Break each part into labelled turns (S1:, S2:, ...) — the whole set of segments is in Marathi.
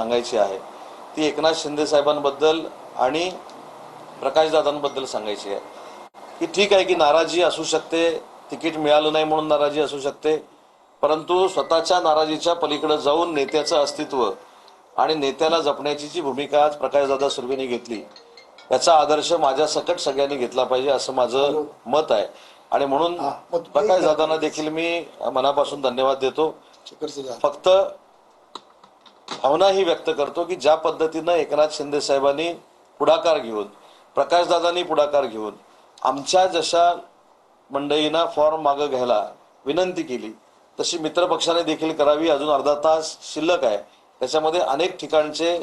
S1: सांगायची आहे ती एकनाथ शिंदे साहेबांबद्दल आणि प्रकाशदादांबद्दल सांगायची आहे की ठीक आहे की नाराजी असू शकते, तिकीट मिळालं नाही म्हणून नाराजी असू शकते, परंतु स्वतःच्या नाराजीच्या पलीकडे जाऊन नेत्याचं अस्तित्व आणि नेत्याला जपण्याची जी भूमिका आज प्रकाशदादा सुर्वेंनी घेतली याचा आदर्श माझ्या सकट सगळ्यांनी घेतला पाहिजे असं माझं मत आहे. आणि म्हणून प्रकाशदादांना देखील मी मनापासून धन्यवाद देतो. फक्त भावना ही व्यक्त करतो की ज्या पद्धतीनं एकनाथ शिंदे साहेबांनी पुढाकार घेऊन, प्रकाशदादांनी पुढाकार घेऊन आमच्या जशा मंडळींना फॉर्म मागं घ्यायला विनंती केली तशी मित्रपक्षाने देखील करावी. अजून अर्धा तास शिल्लक आहे, त्याच्यामध्ये अनेक ठिकाणचे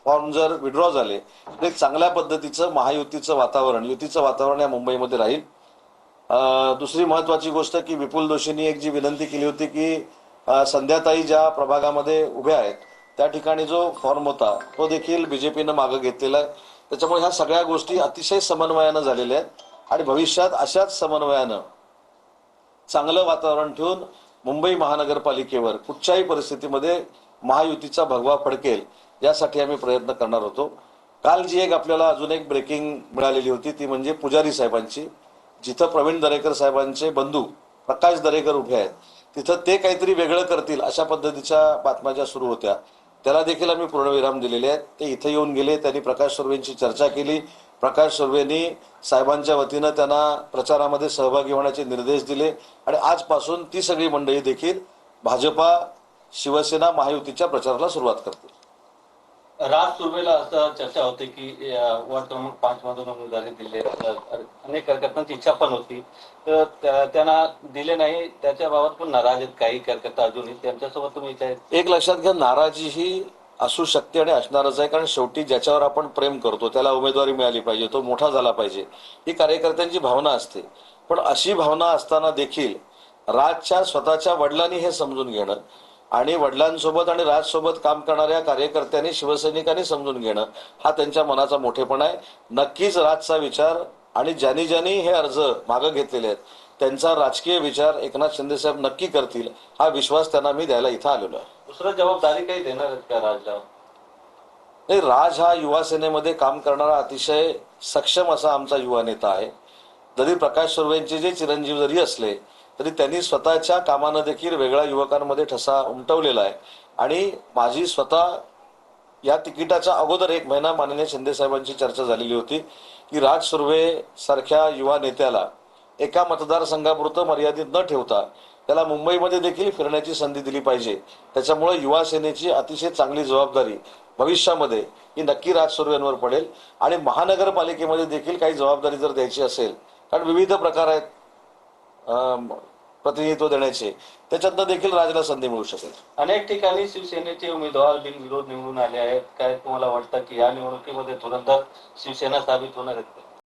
S1: फॉर्म जर विड्रॉ झाले तर एक चांगल्या पद्धतीचं महायुतीचं वातावरण, युतीचं वातावरण या मुंबईमध्ये राहील. दुसरी महत्वाची गोष्ट की विपुल दोशींनी एक जी विनंती केली होती की संध्याताई ज्या प्रभागामध्ये उभ्या आहेत त्या ठिकाणी जो फॉर्म होता तो देखील बीजेपीनं मागं घेतलेला आहे. त्याच्यामुळे ह्या सगळ्या गोष्टी अतिशय समन्वयानं झालेल्या आहेत आणि भविष्यात अशाच समन्वयानं चांगलं वातावरण ठेवून मुंबई महानगरपालिकेवर कुठच्याही परिस्थितीमध्ये महायुतीचा भगवा फडकेल यासाठी आम्ही प्रयत्न करणार होतो. काल जी एक आपल्याला अजून एक ब्रेकिंग मिळालेली होती ती म्हणजे पुजारी साहेबांची, जिथं प्रवीण दरेकर साहेबांचे बंधू प्रकाश दरेकर उभे आहेत तिथं ते काहीतरी वेगळं करतील अशा पद्धतीच्या बातम्या ज्या सुरू होत्या त्याला देखील आम्ही पूर्णविराम दिलेले आहेत. ते इथे येऊन गेले, त्यांनी प्रकाश सुर्वेंची चर्चा केली. प्रकाश सुर्वेंनी साहेबांच्या वतीनं त्यांना प्रचारामध्ये सहभागी होण्याचे निर्देश दिले आणि आजपासून ती सगळी मंडळी देखील भाजपा, शिवसेना, महायुतीच्या प्रचाराला सुरुवात करतील.
S2: राज सुर्वेला असं चर्चा होते की वार्ड क्रमांक 5 मधून उमेदवारी दिले, अनेक कार्यकर्त्यांची इच्छा पण होती तर त्यांना दिले नाही, त्याच्याबाबत पण नाराज आहेत काही कार्यकर्ता अजूनही. त्यांच्यासोबत तुम्ही काय?
S1: एक लक्षात घ्या, नाराजी ही असू शकते आणि असणारच आहे, कारण शेवटी ज्याच्यावर आपण प्रेम करतो त्याला उमेदवारी मिळाली पाहिजे, तो मोठा झाला पाहिजे, ही कार्यकर्त्यांची भावना असते. पण अशी भावना असताना देखील राजच्या स्वतःच्या वडिलांनी हे समजून घेणं आणि वडिलांसोबत आणि राजसोबत काम करणाऱ्या कार्यकर्त्यांनी, शिवसैनिकांनी समजून घेणं हा त्यांच्या मनाचा मोठेपणा आहे. नक्कीच राजचा विचार आणि ज्यांनी ज्यांनी हे अर्ज मागं घेतलेले आहेत त्यांचा राजकीय विचार एकनाथ शिंदे साहेब नक्की करतील हा विश्वास त्यांना मी द्यायला इथं आलेलो आहे.
S2: दुसरं जबाबदारी काही देणार आहेत का राजला?
S1: नाही, राज हा युवा सेनेमध्ये काम करणारा अतिशय सक्षम असा आमचा युवा नेता आहे. जरी प्रकाश सुर्वेंचे जे चिरंजीव जरी असले तरी त्यांनी स्वतःच्या कामानं देखील वेगळ्या युवकांमध्ये ठसा उमटवलेला आहे. आणि माझी स्वतः या तिकिटाच्या अगोदर 1 महिना माननीय शिंदे साहेबांची चर्चा झालेली होती की राज सुर्वे सारख्या युवा नेत्याला एका मतदारसंघापुरतं मर्यादित न ठेवता त्याला मुंबईमध्ये देखील फिरण्याची संधी दिली पाहिजे. त्याच्यामुळे युवा सेनेची अतिशय चांगली जबाबदारी भविष्यामध्ये ही नक्की राज सुर्वेंवर पडेल. आणि महानगरपालिकेमध्ये देखील काही जबाबदारी जर द्यायची असेल, कारण विविध प्रकार आहेत प्रतिनिधित्व देण्याचे, त्याच्यातनं देखील राजला संधी मिळू शकेल.
S2: अनेक ठिकाणी शिवसेनेचे उमेदवार बिनविरोध निवडून आले आहेत. काय तुम्हाला वाटतं की या निवडणुकीमध्ये तुरंत शिवसेना साबित होणार आहेत?